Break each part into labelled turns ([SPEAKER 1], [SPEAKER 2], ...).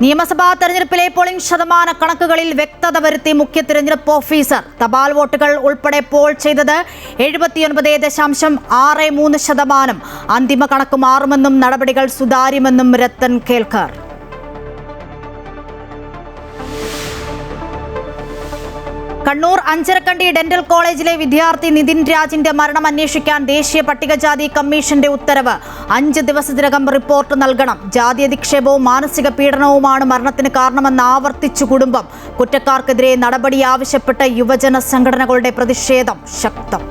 [SPEAKER 1] നിയമസഭാ തെരഞ്ഞെടുപ്പിലെ പോളിംഗ് ശതമാന കണക്കുകളിൽ വ്യക്തത വരുത്തി മുഖ്യ തെരഞ്ഞെടുപ്പ് ഓഫീസർ. തപാൽ വോട്ടുകൾ ഉൾപ്പെടെ പോൾ ചെയ്തത് 79.63%. അന്തിമ കണക്ക് മാറുമെന്നും നടപടികൾ സുതാര്യമെന്നും രത്തൻ കേൽക്കർ. കണ്ണൂർ അഞ്ചരക്കണ്ടി ഡെന്റൽ കോളേജിലെ വിദ്യാർത്ഥി നിതിൻ രാജിന്റെ മരണം അന്വേഷിക്കാൻ ദേശീയ പട്ടികജാതി കമ്മീഷന്റെ ഉത്തരവ്. 5 ദിവസത്തിനകം റിപ്പോർട്ട് നൽകണം. ജാതി അധിക്ഷേപവും മാനസിക പീഡനവുമാണ് മരണത്തിന് കാരണമെന്ന് ആവർത്തിച്ചു കുടുംബം. കുറ്റക്കാർക്കെതിരെ നടപടി ആവശ്യപ്പെട്ട് യുവജന സംഘടനകളുടെ പ്രതിഷേധം ശക്തം.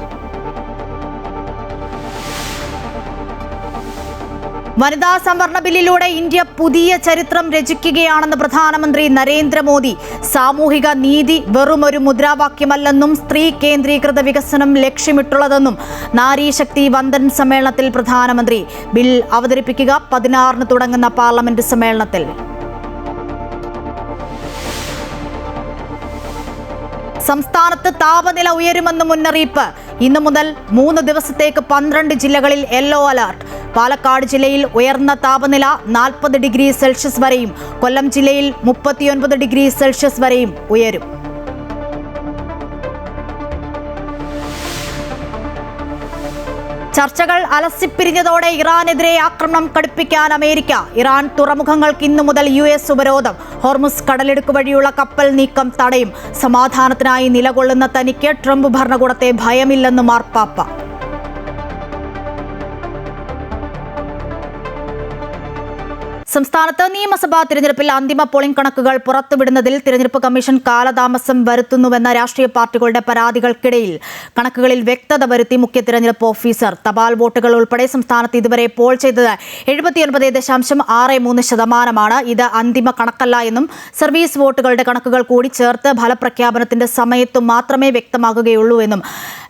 [SPEAKER 1] വനിതാ സംവരണ ബില്ലിലൂടെ ഇന്ത്യ പുതിയ ചരിത്രം രചിക്കുകയാണെന്ന് പ്രധാനമന്ത്രി നരേന്ദ്രമോദി. സാമൂഹിക നീതി വെറുമൊരു മുദ്രാവാക്യമല്ലെന്നും സ്ത്രീ കേന്ദ്രീകൃത വികസനം ലക്ഷ്യമിട്ടുള്ളതെന്നും നാരീശക്തി വന്ദൻ സമ്മേളനത്തിൽ പ്രധാനമന്ത്രി. ബിൽ അവതരിപ്പിക്കുക 16 തുടങ്ങുന്ന പാർലമെന്റ് സമ്മേളനത്തിൽ. സംസ്ഥാനത്ത് താപനില ഉയരുമെന്ന് മുന്നറിയിപ്പ്. ഇന്നു മുതൽ 3 ദിവസത്തേക്ക് 12 ജില്ലകളിൽ യെല്ലോ അലർട്ട്. പാലക്കാട് ജില്ലയിൽ ഉയർന്ന താപനില 40 ഡിഗ്രി സെൽഷ്യസ് വരെയും, കൊല്ലം ജില്ലയിൽ 39 ഡിഗ്രി സെൽഷ്യസ് വരെയും ഉയരും. ചർച്ചകൾ അലസിപ്പിരിഞ്ഞതോടെ ഇറാനെതിരെ ആക്രമണം കടുപ്പിക്കാൻ അമേരിക്ക. ഇറാൻ തുറമുഖങ്ങൾക്ക് ഇന്നു മുതൽ US ഉപരോധം. ഹോർമുസ് കടലിടുക്ക് വഴിയുള്ള കപ്പൽ നീക്കം തടയും. സമാധാനത്തിനായി നിലകൊള്ളുന്ന തനിക്ക് ട്രംപ് ഭരണകൂടത്തെ ഭയമില്ലെന്ന് മാർപ്പാപ്പ. സംസ്ഥാനത്ത് നിയമസഭാ തിരഞ്ഞെടുപ്പിൽ അന്തിമ പോളിംഗ് കണക്കുകൾ പുറത്തുവിടുന്നതിൽ തിരഞ്ഞെടുപ്പ് കമ്മീഷൻ കാലതാമസം വരുത്തുന്നുവെന്ന രാഷ്ട്രീയ പാർട്ടികളുടെ പരാതികൾക്കിടയിൽ കണക്കുകളിൽ വ്യക്തത വരുത്തി മുഖ്യ തിരഞ്ഞെടുപ്പ് ഓഫീസർ. തപാൽ വോട്ടുകൾ ഉൾപ്പെടെ സംസ്ഥാനത്ത് ഇതുവരെ പോൾ ചെയ്തത് 79.63%. ഇത് അന്തിമ കണക്കല്ല എന്നും സർവീസ് വോട്ടുകളുടെ കണക്കുകൾ കൂടി ചേർത്ത് ഫലപ്രഖ്യാപനത്തിന്റെ സമയത്തു മാത്രമേ വ്യക്തമാകുകയുള്ളൂ എന്നും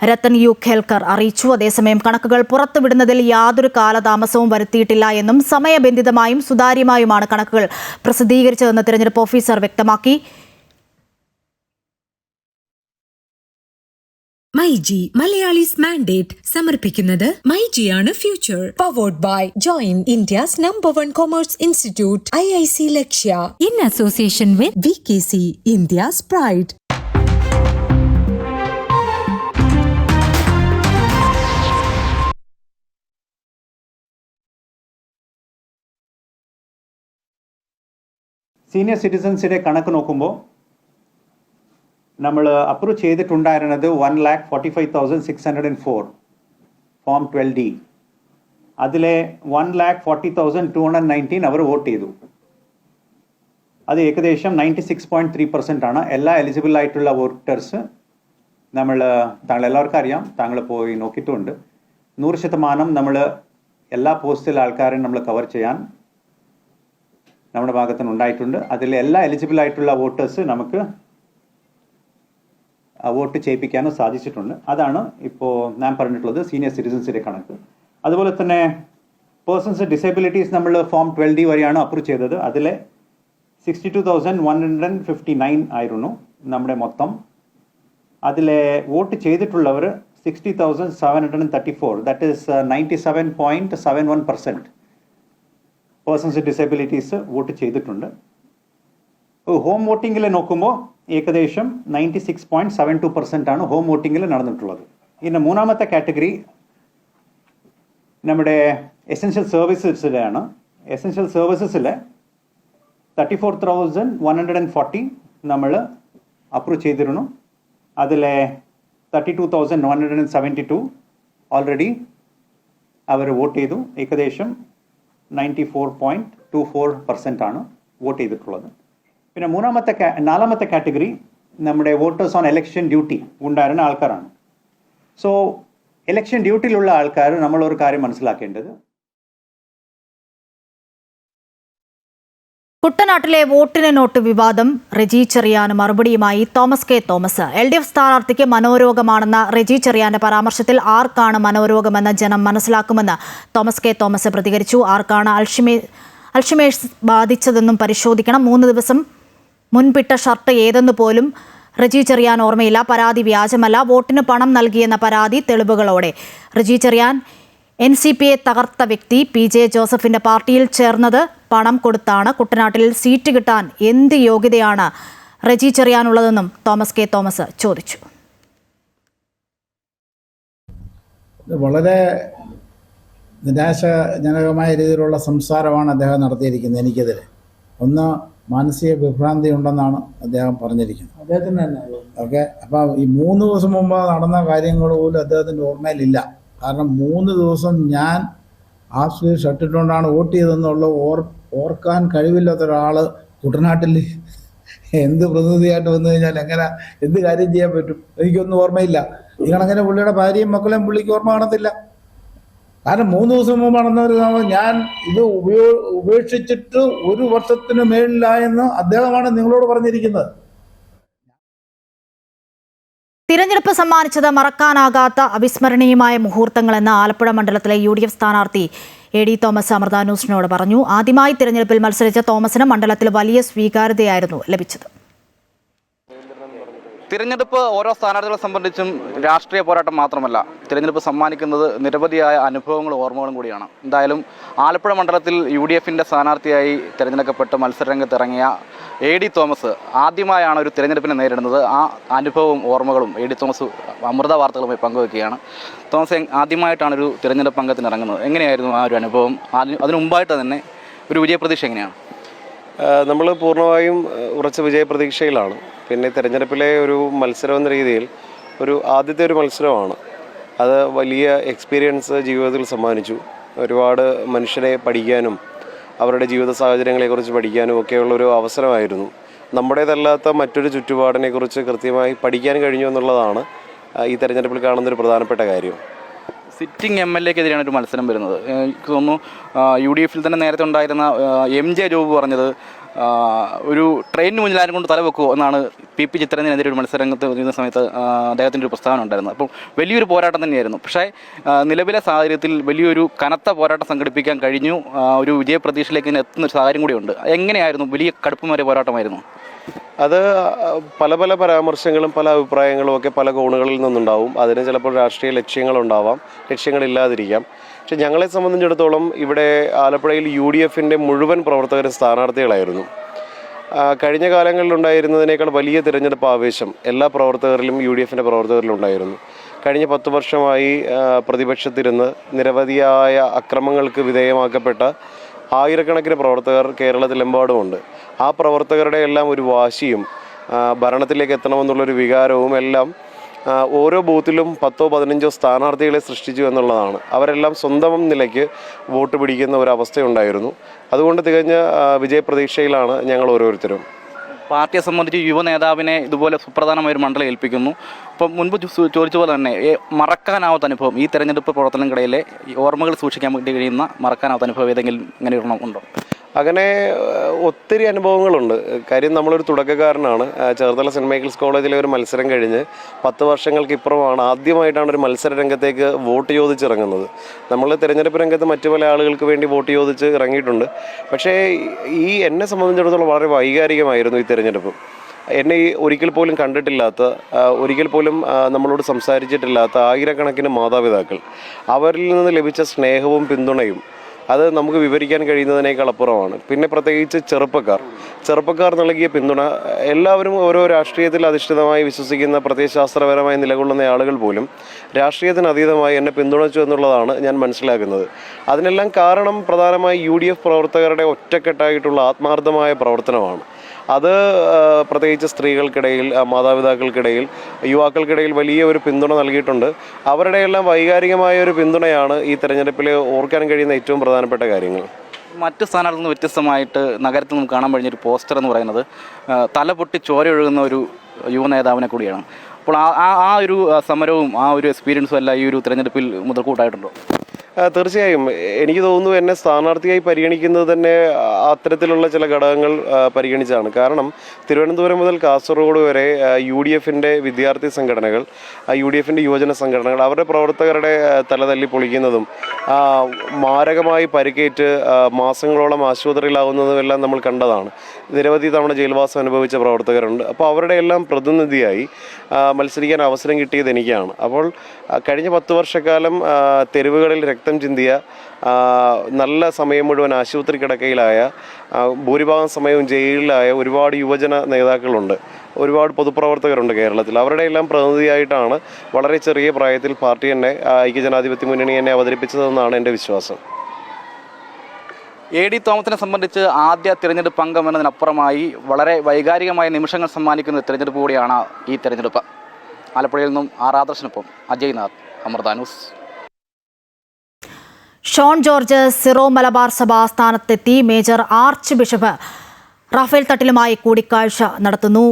[SPEAKER 1] രത്തൻ കേൽക്കർ അറിയിച്ചു. അതേസമയം കണക്കുകൾ പുറത്തുവിടുന്നതിൽ യാതൊരു കാലതാമസവും വരുത്തിയിട്ടില്ല എന്നും സമയബന്ധിതമായും സുതാര്യമായുമാണ് കണക്കുകൾ പ്രസിദ്ധീകരിച്ചതെന്ന് തിരഞ്ഞെടുപ്പ് ഓഫീസർ വ്യക്തമാക്കി.
[SPEAKER 2] മൈജി മലയാളീസ് മാൻഡേറ്റ് സമർപ്പിക്കുന്നത് മൈജിയാണ് future. Powered by join India's #1 commerce institute IIC Lakshya in association with VKC India's pride.
[SPEAKER 3] Senior സിറ്റിസൺസിൻ്റെ കണക്ക് നോക്കുമ്പോൾ നമ്മൾ അപ്രൂവ് ചെയ്തിട്ടുണ്ടായിരുന്നത് 1,45,604 ഫോം 12D. അതിലെ 1,40,219 അവർ വോട്ട് ചെയ്തു. അത് ഏകദേശം 96.3% ആണ്. എല്ലാ എലിജിബിൾ ആയിട്ടുള്ള വോട്ടേഴ്സ് താങ്കൾ എല്ലാവർക്കും അറിയാം, താങ്കൾ പോയി നോക്കിയിട്ടുമുണ്ട്. 100% നമ്മൾ എല്ലാ പോസ്റ്റിലെ ആൾക്കാരെയും നമ്മൾ കവർ ചെയ്യാൻ നമ്മുടെ ഭാഗത്തുനിന്ന് ഉണ്ടായിട്ടുണ്ട്. അതിൽ എല്ലാ എലിജിബിൾ ആയിട്ടുള്ള വോട്ടേഴ്സ് നമുക്ക് വോട്ട് ചെയ്യിപ്പിക്കാനും സാധിച്ചിട്ടുണ്ട്. അതാണ് ഇപ്പോൾ ഞാൻ പറഞ്ഞിട്ടുള്ളത് സീനിയർ സിറ്റിസൺസിൻ്റെ കണക്ക്. അതുപോലെ തന്നെ പേഴ്സൺസ് ഡിസേബിലിറ്റീസ് നമ്മൾ ഫോം 12D വരെയാണ് അപ്രൂവ് ചെയ്തത്. അതിലെ 62,159 ആയിരുന്നു നമ്മുടെ മൊത്തം. അതിലെ വോട്ട് ചെയ്തിട്ടുള്ളവർ 60,734, that is 97.71% persons disabilities vote ചെയ്തിട്ടുണ്ട്. ഹോം വോട്ടിങ്ങിൽ നോക്കുമ്പോൾ ഏകദേശം 96.72% ആണ് ഹോം വോട്ടിങ്ങിൽ നടന്നിട്ടുള്ളത്. ഇനി മൂന്നാമത്തെ കാറ്റഗറി നമ്മുടെ എസെൻഷ്യൽ സർവീസസിലാണ്. എസെൻഷ്യൽ സർവീസസിൽ 34,140 നമ്മൾ അപ്രൂവ് ചെയ്തിരുന്നു. അതിലെ 32,172 ഓൾറെഡി അവർ വോട്ട് ചെയ്തു. ഏകദേശം 94.24% ആണ് വോട്ട് ചെയ്തിട്ടുള്ളത്. പിന്നെ നാലാമത്തെ കാറ്റഗറി നമ്മുടെ വോട്ടേഴ്സ് ഓൺ ഇലക്ഷൻ ഡ്യൂട്ടി ഉണ്ടായിരുന്ന ആൾക്കാരാണ്. സോ ഇലക്ഷൻ ഡ്യൂട്ടിയിലുള്ള ആൾക്കാർ നമ്മളൊരു കാര്യം മനസ്സിലാക്കേണ്ടത്,
[SPEAKER 1] കുട്ടനാട്ടിലെ വോട്ടിന് നോട്ട് വിവാദം. റെജി ചെറിയാന് മറുപടിയുമായി തോമസ് കെ തോമസ്. LDF സ്ഥാനാർത്ഥിക്ക് മനോരോഗമാണെന്ന റെജി ചെറിയാന്റെ പരാമർശത്തിൽ ആർക്കാണ് മനോരോഗമെന്ന് ജനം മനസ്സിലാക്കുമെന്ന് തോമസ് കെ തോമസ് പ്രതികരിച്ചു. ആർക്കാണ് അൾഷിമേഴ്സ് ബാധിച്ചതെന്നും പരിശോധിക്കണം. 3 ദിവസം മുൻപിട്ട ഷർട്ട് ഏതെന്ന് പോലും റെജി ചെറിയാൻ ഓർമ്മയില്ല. പരാതി വ്യാജമല്ല. വോട്ടിന് പണം നൽകിയെന്ന പരാതി തെളിവുകളോടെ. റെജി ചെറിയാൻ NCPയെ തകർത്ത വ്യക്തി. PJ ജോസഫിന്റെ പാർട്ടിയിൽ ചേർന്നത് പണം കൊടുത്താണ് കുട്ടനാട്ടിൽ സീറ്റ് കിട്ടാൻ എന്ത് യോഗ്യതയാണ് റെജി ചെറിയാനുള്ളതെന്നും തോമസ് കെ തോമസ് ചോദിച്ചു.
[SPEAKER 4] വളരെ നിരാശാജനകമായ രീതിയിലുള്ള സംസാരമാണ് അദ്ദേഹം നടത്തിയിരിക്കുന്നത് എനിക്കെതിരെ. ഒന്ന്, മാനസിക വിഭ്രാന്തി ഉണ്ടെന്നാണ് അദ്ദേഹം പറഞ്ഞിരിക്കുന്നത്. അദ്ദേഹത്തിന് തന്നെ ഓക്കെ. അപ്പം ഈ 3 ദിവസം മുമ്പ് നടന്ന കാര്യങ്ങൾ പോലും അദ്ദേഹത്തിൻ്റെ ഓർമ്മയിലില്ല. കാരണം 3 ദിവസം ഞാൻ ഹാഫ് സ്ലീവ് ഷർട്ടിട്ടുകൊണ്ടാണ് വോട്ട് ചെയ്തതെന്നുള്ള ഓർക്കാൻ കഴിവില്ലാത്ത ഒരാൾ കുട്ടനാട്ടിൽ എന്ത് പ്രതിനിധിയായിട്ട് വന്നു കഴിഞ്ഞാൽ എങ്ങനെ എന്ത് കാര്യം ചെയ്യാൻ പറ്റും? എനിക്കൊന്നും ഓർമ്മയില്ല. ഈ കണക്കിന് പുള്ളിയുടെ ഭാര്യയും മക്കളെയും പുള്ളിക്ക് ഓർമ്മ കാണത്തില്ല. കാരണം 3 ദിവസം മുമ്പ് നടന്നൊരു ഞാൻ ഇത് ഉപേക്ഷിച്ചിട്ട് 1 വർഷത്തിന് മേളിലായെന്ന് അദ്ദേഹമാണ് നിങ്ങളോട് പറഞ്ഞിരിക്കുന്നത്.
[SPEAKER 1] തിരഞ്ഞെടുപ്പ് സമ്മാനിച്ചത് മറക്കാനാകാത്ത അവിസ്മരണീയമായ മുഹൂർത്തങ്ങളെന്ന് ആലപ്പുഴ മണ്ഡലത്തിലെ UDF സ്ഥാനാർത്ഥി AD തോമസ് അമൃത ന്യൂസിനോട് പറഞ്ഞു. ആദ്യമായി തിരഞ്ഞെടുപ്പിൽ മത്സരിച്ച തോമസിന് മണ്ഡലത്തിൽ വലിയ സ്വീകാര്യതയായിരുന്നു ലഭിച്ചത്.
[SPEAKER 5] തിരഞ്ഞെടുപ്പ് ഓരോ സ്ഥാനാർത്ഥികളെ സംബന്ധിച്ചും രാഷ്ട്രീയ പോരാട്ടം മാത്രമല്ല, തിരഞ്ഞെടുപ്പ് സമ്മാനിക്കുന്നത് നിരവധിയായ അനുഭവങ്ങളും ഓർമ്മകളും കൂടിയാണ്. എന്തായാലും ആലപ്പുഴ മണ്ഡലത്തിൽ UDFന്റെ സ്ഥാനാർത്ഥിയായി തിരഞ്ഞെടുക്കപ്പെട്ട് മത്സരരംഗത്തിറങ്ങിയ AD തോമസ് ആദ്യമായാണ് ഒരു തിരഞ്ഞെടുപ്പിനെ നേരിടുന്നത്. ആ അനുഭവവും ഓർമ്മകളും AD തോമസ് അമൃത വാർത്തകളുമായി പങ്കുവയ്ക്കുകയാണ്. തോമസ് ആദ്യമായിട്ടാണ് ഒരു തിരഞ്ഞെടുപ്പ് അംഗത്തിനിറങ്ങുന്നത്. എങ്ങനെയായിരുന്നു ആ ഒരു അനുഭവം? അതിനു മുമ്പായിട്ട് തന്നെ ഒരു വിജയപ്രതീക്ഷ എങ്ങനെയാണ്?
[SPEAKER 6] നമ്മൾ പൂർണ്ണമായും ഉറച്ച വിജയപ്രതീക്ഷയിലാണ്. പിന്നെ തിരഞ്ഞെടുപ്പിലെ ഒരു മത്സരം എന്ന രീതിയിൽ ആദ്യത്തെ ഒരു മത്സരമാണ്. അത് വലിയ എക്സ്പീരിയൻസ് ജീവിതത്തിൽ സമ്മാനിച്ചു. ഒരുപാട് മനുഷ്യരെ പഠിക്കാനും അവരുടെ ജീവിത സാഹചര്യങ്ങളെക്കുറിച്ച് പഠിക്കാനും ഒക്കെയുള്ളൊരു അവസരമായിരുന്നു. നമ്മുടേതല്ലാത്ത മറ്റൊരു ചുറ്റുപാടിനെക്കുറിച്ച് കൃത്യമായി പഠിക്കാൻ കഴിഞ്ഞു എന്നുള്ളതാണ് ഈ തെരഞ്ഞെടുപ്പിൽ കാണുന്നൊരു പ്രധാനപ്പെട്ട കാര്യം.
[SPEAKER 5] സിറ്റിംഗ് MLAക്കെതിരെയാണ് ഒരു മത്സരം വരുന്നത്. എനിക്ക് തോന്നുന്നു UDFൽ തന്നെ നേരത്തെ ഉണ്ടായിരുന്ന MJ ജോബ് പറഞ്ഞത് ഒരു ട്രെയിനിന് മുന്നിലാരും കൊണ്ട് തലവെക്കുമോ എന്നാണ് PP ചിത്രത്തിനെതിരെ ഒരു മത്സരരംഗത്ത് വരുന്ന സമയത്ത് അദ്ദേഹത്തിൻ്റെ ഒരു പ്രസ്താവന ഉണ്ടായിരുന്നത്. അപ്പോൾ വലിയൊരു പോരാട്ടം തന്നെയായിരുന്നു. പക്ഷേ നിലവിലെ സാഹചര്യത്തിൽ വലിയൊരു കനത്ത പോരാട്ടം സംഘടിപ്പിക്കാൻ കഴിഞ്ഞു. ഒരു വിജയപ്രതീക്ഷയിലേക്ക് എത്തുന്ന ഒരു സാഹചര്യം കൂടിയുണ്ട്. എങ്ങനെയായിരുന്നു? വലിയ കടുപ്പമേറിയ പോരാട്ടമായിരുന്നു.
[SPEAKER 6] അത് പല പരാമർശങ്ങളും പല അഭിപ്രായങ്ങളും ഒക്കെ പല കോണുകളിൽ നിന്നുണ്ടാവും. അതിന് ചിലപ്പോൾ രാഷ്ട്രീയ ലക്ഷ്യങ്ങളുണ്ടാവാം, ലക്ഷ്യങ്ങളില്ലാതിരിക്കാം. പക്ഷെ ഞങ്ങളെ സംബന്ധിച്ചിടത്തോളം ഇവിടെ ആലപ്പുഴയിൽ UDFന്റെ മുഴുവൻ പ്രവർത്തകരും സ്ഥാനാർത്ഥികളായിരുന്നു. കഴിഞ്ഞ കാലങ്ങളിലുണ്ടായിരുന്നതിനേക്കാൾ വലിയ തിരഞ്ഞെടുപ്പ് ആവേശം എല്ലാ പ്രവർത്തകരിലും UDFന്റെ പ്രവർത്തകരിലുണ്ടായിരുന്നു. കഴിഞ്ഞ 10 വർഷമായി പ്രതിപക്ഷത്തിരുന്ന് നിരവധിയായ അക്രമങ്ങൾക്ക് വിധേയമാക്കപ്പെട്ട ആയിരക്കണക്കിന് പ്രവർത്തകർ കേരളത്തിലെമ്പാടുമുണ്ട്. ആ പ്രവർത്തകരുടെ എല്ലാം ഒരു വാശിയും ഭരണത്തിലേക്ക് എത്തണമെന്നുള്ളൊരു വികാരവും എല്ലാം ഓരോ ബൂത്തിലും 10-15 സ്ഥാനാർത്ഥികളെ സൃഷ്ടിച്ചു എന്നുള്ളതാണ്. അവരെല്ലാം സ്വന്തം നിലയ്ക്ക് വോട്ട് പിടിക്കുന്ന ഒരവസ്ഥയുണ്ടായിരുന്നു. അതുകൊണ്ട് തികഞ്ഞ വിജയപ്രതീക്ഷയിലാണ് ഞങ്ങൾ ഓരോരുത്തരും.
[SPEAKER 5] പാർട്ടിയെ സംബന്ധിച്ച് യുവ നേതാവിനെ ഇതുപോലെ സുപ്രധാനമായ ഒരു മണ്ഡലം ഏൽപ്പിക്കുന്നു. അപ്പം മുൻപ് ചോദിച്ച പോലെ തന്നെ മറക്കാനാവാത്ത അനുഭവം, ഈ തെരഞ്ഞെടുപ്പ് പ്രവർത്തനങ്ങളിലെ ഓർമ്മകൾ സൂക്ഷിക്കാൻ വേണ്ടി കഴിയുന്ന മറക്കാനാവാത്ത അനുഭവം ഏതെങ്കിലും ഇങ്ങനെ ഉണ്ടോ?
[SPEAKER 6] അങ്ങനെ ഒത്തിരി അനുഭവങ്ങളുണ്ട്. കാര്യം നമ്മളൊരു തുടക്കക്കാരനാണ്. ചേർത്തല സെൻറ്റ് മൈക്കിൾസ് കോളേജിലെ ഒരു മത്സരം കഴിഞ്ഞ് 10 വർഷങ്ങൾക്ക് ഇപ്പുറമാണ് ആദ്യമായിട്ടാണ് ഒരു മത്സര രംഗത്തേക്ക് വോട്ട് ചോദിച്ചിറങ്ങുന്നത്. നമ്മൾ തിരഞ്ഞെടുപ്പ് രംഗത്ത് മറ്റു പല ആളുകൾക്ക് വേണ്ടി വോട്ട് ചോദിച്ച് ഇറങ്ങിയിട്ടുണ്ട്. പക്ഷേ എന്നെ സംബന്ധിച്ചിടത്തോളം വളരെ വൈകാരികമായിരുന്നു ഈ തിരഞ്ഞെടുപ്പ്. എന്നെ ഒരിക്കൽ പോലും കണ്ടിട്ടില്ലാത്ത, ഒരിക്കൽ പോലും നമ്മളോട് സംസാരിച്ചിട്ടില്ലാത്ത ആയിരക്കണക്കിന് മാതാപിതാക്കൾ, അവരിൽ നിന്ന് ലഭിച്ച സ്നേഹവും പിന്തുണയും അത് നമുക്ക് വിവരിക്കാൻ കഴിയുന്നതിനേക്കാൾ അപ്പുറമാണ്. പിന്നെ പ്രത്യേകിച്ച് ചെറുപ്പക്കാർ നൽകിയ പിന്തുണ, എല്ലാവരും ഓരോ രാഷ്ട്രീയത്തിൽ അധിഷ്ഠിതമായി വിശ്വസിക്കുന്ന പ്രത്യയശാസ്ത്രപരമായി നിലകൊള്ളുന്ന ആളുകൾ പോലും രാഷ്ട്രീയത്തിന് അതീതമായി എന്നെ പിന്തുണച്ചു എന്നുള്ളതാണ് ഞാൻ മനസ്സിലാക്കുന്നത്. അതിനെല്ലാം കാരണം പ്രധാനമായി UDF പ്രവർത്തകരുടെ ഒറ്റക്കെട്ടായിട്ടുള്ള ആത്മാർത്ഥമായ പ്രവർത്തനമാണ്. അത് പ്രത്യേകിച്ച് സ്ത്രീകൾക്കിടയിൽ, മാതാപിതാക്കൾക്കിടയിൽ, യുവാക്കൾക്കിടയിൽ വലിയ ഒരു പിന്തുണ നൽകിയിട്ടുണ്ട്. അവരുടെ എല്ലാം വൈകാരികമായ ഒരു പിന്തുണയാണ് ഈ തെരഞ്ഞെടുപ്പിൽ ഓർക്കാൻ കഴിയുന്ന ഏറ്റവും പ്രധാനപ്പെട്ട കാര്യങ്ങൾ.
[SPEAKER 5] മറ്റ് സ്ഥാനാർത്ഥിയിൽ നിന്ന് വ്യത്യസ്തമായിട്ട് നഗരത്തിൽ നമുക്ക് കാണാൻ കഴിഞ്ഞൊരു പോസ്റ്റർ എന്ന് പറയുന്നത് തല പൊട്ടി ചോര ഒഴുകുന്ന ഒരു യുവ നേതാവിനെ കൂടിയാണ്. അപ്പോൾ ആ ഒരു സമരവും ആ ഒരു എക്സ്പീരിയൻസും എല്ലാം ഈ ഒരു തിരഞ്ഞെടുപ്പിൽ മുതൽക്കൂട്ടായിട്ടുണ്ടോ?
[SPEAKER 6] തീർച്ചയായും. എനിക്ക് തോന്നുന്നു എന്നെ സ്ഥാനാർത്ഥിയായി പരിഗണിക്കുന്നത് തന്നെ അത്തരത്തിലുള്ള ചില ഘടകങ്ങൾ പരിഗണിച്ചാണ്. കാരണം തിരുവനന്തപുരം മുതൽ കാസർഗോഡ് വരെ UDFന്റെ വിദ്യാർത്ഥി സംഘടനകൾ, UDFന്റെ യുവജന സംഘടനകൾ, അവരുടെ പ്രവർത്തകരുടെ തലതല്ലി പൊളിക്കുന്നതും മാരകമായി പരിക്കേറ്റ് മാസങ്ങളോളം ആശുപത്രിയിലാവുന്നതും എല്ലാം നമ്മൾ കണ്ടതാണ്. നിരവധി തവണ ജയിൽവാസം അനുഭവിച്ച പ്രവർത്തകരുണ്ട്. അപ്പോൾ അവരുടെ എല്ലാം പ്രതിനിധിയായി മത്സരിക്കാൻ അവസരം കിട്ടിയത് എനിക്കാണ്. അപ്പോൾ കഴിഞ്ഞ 10 വർഷക്കാലം തെരുവുകളിൽ രക്തം ചിന്തിയ, നല്ല സമയം മുഴുവൻ ആശുപത്രി കിടക്കയിലായ, ഭൂരിഭാഗം സമയവും ജയിലിലായ ഒരുപാട് യുവജന നേതാക്കളുണ്ട്, ഒരുപാട് പൊതുപ്രവർത്തകരുണ്ട് കേരളത്തിൽ. അവരുടെ എല്ലാം പ്രതിനിധിയായിട്ടാണ് വളരെ ചെറിയ പ്രായത്തിൽ പാർട്ടി എന്നെ, ഐക്യജനാധിപത്യ മുന്നണി എന്നെ അവതരിപ്പിച്ചതെന്നാണ് എൻ്റെ വിശ്വാസം.
[SPEAKER 5] എ.ഡി. തോമസിനെ സംബന്ധിച്ച് ആദ്യ തിരഞ്ഞെടുപ്പ് അംഗം എന്നതിനപ്പുറമായി വളരെ വൈകാരികമായ നിമിഷങ്ങൾ സമ്മാനിക്കുന്ന തിരഞ്ഞെടുപ്പ് കൂടിയാണ് ഈ തിരഞ്ഞെടുപ്പ്. ആലപ്പുഴയിൽ നിന്നും ആദർശനൊപ്പം അജയ് നാഥ്, അമൃത ന്യൂസ്.
[SPEAKER 1] ഷോൺ ജോർജ് സിറോ മലബാർ സഭ ആസ്ഥാനത്തെത്തി മേജർ ആർച്ച് ബിഷപ്പ് റാഫേൽ തട്ടിലുമായി കൂടിക്കാഴ്ച നടത്തുന്നു.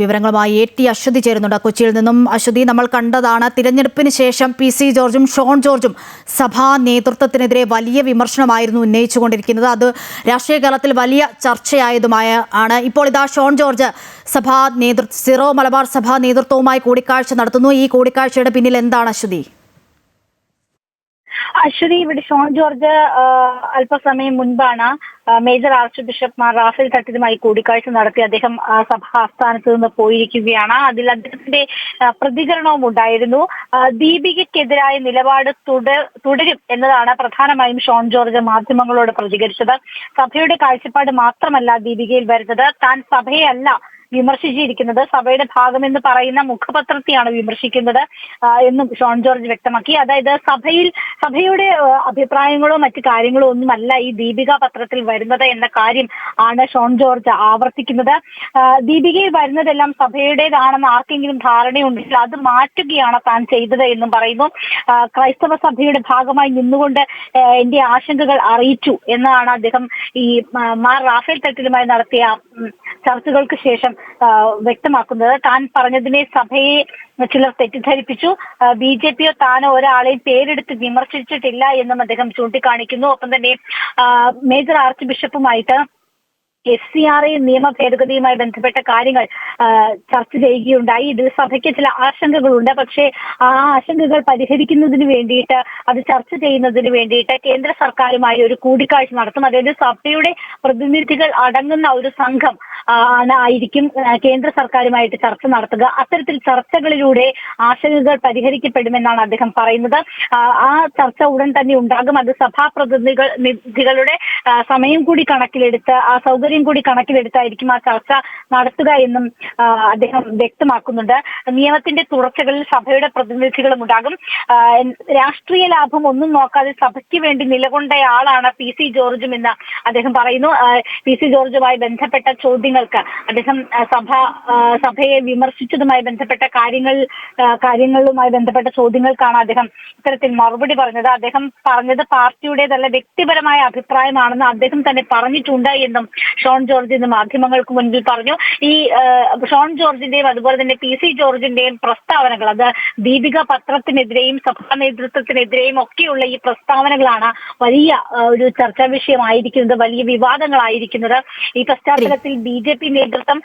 [SPEAKER 1] വിവരങ്ങളുമായി എ.ടി. അശ്വതി ചേരുന്നുണ്ട് കൊച്ചിയിൽ നിന്നും. അശ്വതി, നമ്മൾ കണ്ടതാണ് തിരഞ്ഞെടുപ്പിന് ശേഷം പി.സി. ജോർജും ഷോൺ ജോർജും സഭാ നേതൃത്വത്തിനെതിരെ വലിയ വിമർശനമായിരുന്നു ഉന്നയിച്ചുകൊണ്ടിരിക്കുന്നത്. അത് രാഷ്ട്രീയ കേരളത്തിൽ വലിയ ചർച്ചയായതുമാണ്. ഇപ്പോൾ ഇതാ ഷോൺ ജോർജ് സിറോ മലബാർ സഭാ നേതൃത്വവുമായി കൂടിക്കാഴ്ച നടത്തുന്നു. ഈ കൂടിക്കാഴ്ചയുടെ പിന്നിൽ എന്താണ് അശ്വതി?
[SPEAKER 7] ഇവിടെ ഷോൺ ജോർജ് അല്പസമയം മുൻപാണ് major archbishop Mar Raphael തട്ടിലുമായി കൂടിക്കാഴ്ച നടത്തി അദ്ദേഹം സഭാ ആസ്ഥാനത്ത് നിന്ന് പോയിരിക്കുകയാണ്. അതിൽ അദ്ദേഹത്തിന്റെ പ്രതികരണവും ഉണ്ടായിരുന്നു. ദീപികയ്ക്കെതിരായ നിലപാട് തുടരും എന്നതാണ് പ്രധാനമായും ഷോൺ ജോർജ് മാധ്യമങ്ങളോട് പ്രതികരിച്ചത്. സഭയുടെ കാഴ്ചപ്പാട് മാത്രമല്ല ദീപികയിൽ വരുന്നത്, താൻ സഭയല്ല വിമർശിച്ചിരിക്കുന്നത്, സഭയുടെ ഭാഗമെന്ന് പറയുന്ന മുഖപത്രത്തെയാണ് വിമർശിക്കുന്നത് എന്നും ഷോൺ ജോർജ് വ്യക്തമാക്കി. അതായത് സഭയുടെ അഭിപ്രായങ്ങളോ മറ്റു കാര്യങ്ങളോ ഒന്നുമല്ല ഈ ദീപിക പത്രത്തിൽ വരുന്നത് എന്ന കാര്യം ആണ് ഷോൺ ജോർജ് ആവർത്തിക്കുന്നത്. ദീപികയിൽ വരുന്നതെല്ലാം സഭയുടേതാണെന്ന് ആർക്കെങ്കിലും ധാരണയുണ്ടെങ്കിൽ അത് മാറ്റുകയാണ് താൻ ചെയ്തത് എന്നും പറയുന്നു. ക്രൈസ്തവ സഭയുടെ ഭാഗമായി നിന്നുകൊണ്ട് എന്റെ ആശങ്കകൾ അറിയിച്ചു എന്നാണ് അദ്ദേഹം ഈ മാർ റാഫേൽ തട്ടിലുമായി നടത്തിയ ചർച്ചകൾക്ക് ശേഷം വ്യക്തമാക്കുന്നത്. താൻ പറഞ്ഞതിനെ സഭയെ ചിലർ തെറ്റിദ്ധരിപ്പിച്ചു, ബി.ജെ.പിയോ താനോ ഒരാളെയും പേരെടുത്ത് വിമർശിച്ചിട്ടില്ല എന്നും അദ്ദേഹം ചൂണ്ടിക്കാണിക്കുന്നു. ഒപ്പം തന്നെ മേജർ ആർച്ച് ബിഷപ്പുമായിട്ട് FCRA നിയമ ഭേദഗതിയുമായി ബന്ധപ്പെട്ട കാര്യങ്ങൾ ചർച്ച ചെയ്യുകയുണ്ടായി. ഇതിൽ സഭയ്ക്ക് ചില ആശങ്കകളുണ്ട്. പക്ഷേ ആ ആശങ്കകൾ പരിഹരിക്കുന്നതിന് വേണ്ടിയിട്ട്, അത് ചർച്ച ചെയ്യുന്നതിന് വേണ്ടിയിട്ട് കേന്ദ്ര സർക്കാരുമായി ഒരു കൂടിക്കാഴ്ച നടത്തും. അതായത് സഭയുടെ പ്രതിനിധികൾ അടങ്ങുന്ന ഒരു സംഘം ആയിരിക്കും കേന്ദ്ര സർക്കാരുമായിട്ട് ചർച്ച നടത്തുക. അത്തരത്തിൽ ചർച്ചകളിലൂടെ ആശങ്കകൾ പരിഹരിക്കപ്പെടുമെന്നാണ് അദ്ദേഹം പറയുന്നത്. ആ ചർച്ച ഉടൻ തന്നെ ഉണ്ടാകും. അത് സഭാ പ്രതിനിധികളുടെ സമയം കൂടി കണക്കിലെടുത്ത്, ആ സൗകര്യം കൂടി കണക്കിലെടുത്തായിരിക്കും ആ ചർച്ച നടത്തുക എന്നും അദ്ദേഹം വ്യക്തമാക്കുന്നുണ്ട്. നിയമത്തിന്റെ തുടർച്ചകളിൽ സഭയുടെ പ്രതിനിധികളും ഉണ്ടാകും. രാഷ്ട്രീയ ലാഭം ഒന്നും നോക്കാതെ സഭയ്ക്ക് വേണ്ടി നിലകൊണ്ടയാളാണ് പി.സി. ജോർജും എന്ന് അദ്ദേഹം പറയുന്നു. പി.സി. ജോർജുമായി ബന്ധപ്പെട്ട ചോദ്യങ്ങൾക്ക് അദ്ദേഹം സഭയെ വിമർശിച്ചതുമായി ബന്ധപ്പെട്ട കാര്യങ്ങളുമായി ബന്ധപ്പെട്ട ചോദ്യങ്ങൾക്കാണ് അദ്ദേഹം ഇത്തരത്തിൽ മറുപടി പറഞ്ഞത്. അദ്ദേഹം പറഞ്ഞത് പാർട്ടിയുടേതല്ല, വ്യക്തിപരമായ അഭിപ്രായമാണെന്ന് അദ്ദേഹം തന്നെ പറഞ്ഞിട്ടുണ്ട് എന്നും ഷോൺ ജോർജ് ഇന്ന് മാധ്യമങ്ങൾക്ക് മുൻപിൽ പറഞ്ഞു. ഈ ഷോൺ ജോർജിന്റെയും അതുപോലെ തന്നെ പി.സി. ജോർജിന്റെയും പ്രസ്താവനകൾ, അത് ദീപിക പത്രത്തിനെതിരെയും സഭാ നേതൃത്വത്തിനെതിരെയും ഒക്കെയുള്ള ഈ പ്രസ്താവനകളാണ് വലിയ ഒരു ചർച്ചാ വിഷയമായിരിക്കുന്നത്, വലിയ വിവാദങ്ങളായിരിക്കുന്നത്. ഈ പശ്ചാത്തലത്തിൽ ബി.ജെ.പി. നേതൃത്വം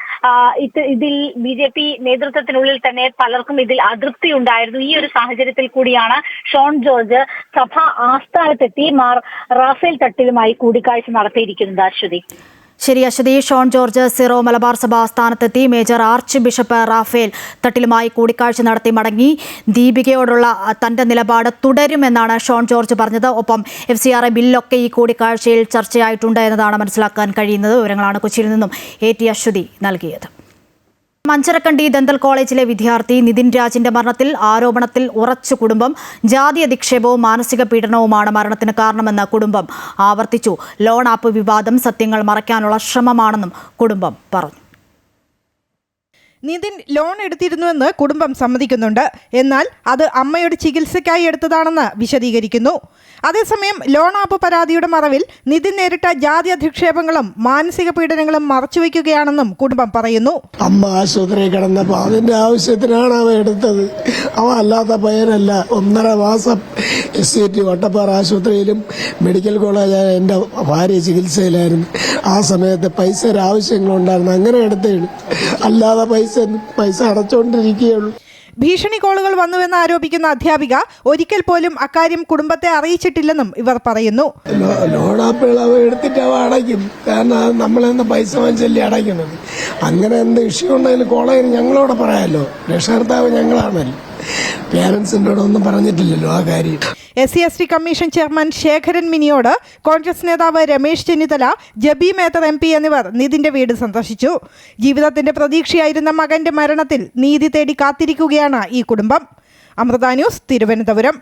[SPEAKER 7] ബി.ജെ.പി. നേതൃത്വത്തിനുള്ളിൽ തന്നെ പലർക്കും ഇതിൽ അതൃപ്തി ഉണ്ടായിരുന്നു. ഈ ഒരു സാഹചര്യത്തിൽ കൂടിയാണ് ഷോൺ ജോർജ് സഭ ആസ്ഥാനത്തെത്തി മാർ റാഫേൽ തട്ടിലുമായി കൂടിക്കാഴ്ച നടത്തിയിരിക്കുന്നത്. അശ്വതി.
[SPEAKER 1] ശരി അശ്വതി. ഷോൺ ജോർജ് സിറോ മലബാർ സഭ ആസ്ഥാനത്തെത്തി മേജർ ആർച്ച് ബിഷപ്പ് റാഫേൽ തട്ടിലുമായി കൂടിക്കാഴ്ച നടത്തി മടങ്ങി. ദീപികയോടുള്ള തന്റെ നിലപാട് തുടരുമെന്നാണ് ഷോൺ ജോർജ് പറഞ്ഞത്. ഒപ്പം FCRA ബില്ലൊക്കെ ഈ കൂടിക്കാഴ്ചയിൽ ചർച്ചയായിട്ടുണ്ട് എന്നതാണ് മനസ്സിലാക്കാൻ കഴിയുന്നത്. വിവരങ്ങളാണ് കൊച്ചിയിൽ നിന്നും എ.ടി. അശ്വതി നൽകിയത്. മഞ്ചരക്കണ്ടി ദന്തൽ കോളേജിലെ വിദ്യാർത്ഥി നിതിൻ രാജിന്റെ മരണത്തിൽ ആരോപണത്തിൽ ഉറച്ചു കുടുംബം. ജാതി അധിക്ഷേപവും മാനസിക പീഡനവുമാണ് മരണത്തിന് കാരണമെന്ന് കുടുംബം ആവർത്തിച്ചു. ലോൺ ആപ്പ് വിവാദം സത്യങ്ങൾ മറയ്ക്കാനുള്ള ശ്രമമാണെന്നും കുടുംബം പറഞ്ഞു.
[SPEAKER 8] നിതിൻ ലോൺ എടുത്തിരുന്നുവെന്ന് കുടുംബം സമ്മതിക്കുന്നുണ്ട്. എന്നാൽ അത് അമ്മയുടെ ചികിത്സയ്ക്കായി എടുത്തതാണെന്ന് വിശദീകരിക്കുന്നു. അതേസമയം ലോൺ ആപ്പ് പരാതിയുടെ മറവിൽ നിതിൻ നേരിട്ട ജാതി അധിക്ഷേപങ്ങളും മാനസിക പീഡനങ്ങളും മറച്ചുവെക്കുകയാണെന്നും കുടുംബം പറയുന്നു.
[SPEAKER 9] അമ്മ ആശുപത്രിയിൽ കിടന്നപ്പോൾ അതിന്റെ ആവശ്യത്തിനാണ് അവ എടുത്തത്. അവ അല്ലാത്ത പയ്യനല്ല. 1.5 മാസം SCT വട്ടപ്പാറ ആശുപത്രിയിലും മെഡിക്കൽ കോളേജായ എൻ്റെ ഭാര്യ ചികിത്സയിലായിരുന്നു. ആ സമയത്ത് പൈസ ആവശ്യങ്ങളുണ്ടായിരുന്നു, അങ്ങനെ എടുത്തേണ്. അല്ലാതെ പൈസ അടച്ചുകൊണ്ടിരിക്കുകയുള്ളൂ.
[SPEAKER 8] ഭീഷണി കോളുകൾ വന്നുവെന്ന് ആരോപിക്കുന്ന അധ്യാപിക ഒരിക്കൽ പോലും അക്കാര്യം കുടുംബത്തെ അറിയിച്ചിട്ടില്ലെന്നും ഇവർ പറയുന്നു.
[SPEAKER 9] ലോൺ ആപ്പുകൾ അവ എടുത്തിട്ട് അവ അടയ്ക്കും. കാരണം നമ്മളെന്ന് പൈസ വാങ്ങിച്ചല്ലേ അടയ്ക്കുന്നത്. അങ്ങനെ എന്ത് ഇഷ്യൂ ഉണ്ടെങ്കിലും കോളേജിൽ ഞങ്ങളോട് പറയാമല്ലോ, രക്ഷകർത്താവ് ഞങ്ങളാണല്ലോ. പേരൻസിനോടൊന്നും പറഞ്ഞിട്ടില്ലല്ലോ ആ കാര്യം.
[SPEAKER 8] SC/ST കമ്മീഷൻ ചെയർമാൻ ശേഖരൻ മിനിയോട് കോൺഗ്രസ് നേതാവ് രമേശ് ചെന്നിത്തല, ജബി മേത്തർ MP എന്നിവർ നിതിന്റെ വീട് സന്ദർശിച്ചു. ജീവിതത്തിന്റെ പ്രതീക്ഷയായിരുന്ന മകന്റെ മരണത്തിൽ നീതി തേടി കാത്തിരിക്കുകയാണ് ഈ കുടുംബം. അമൃത ന്യൂസ്, തിരുവനന്തപുരം.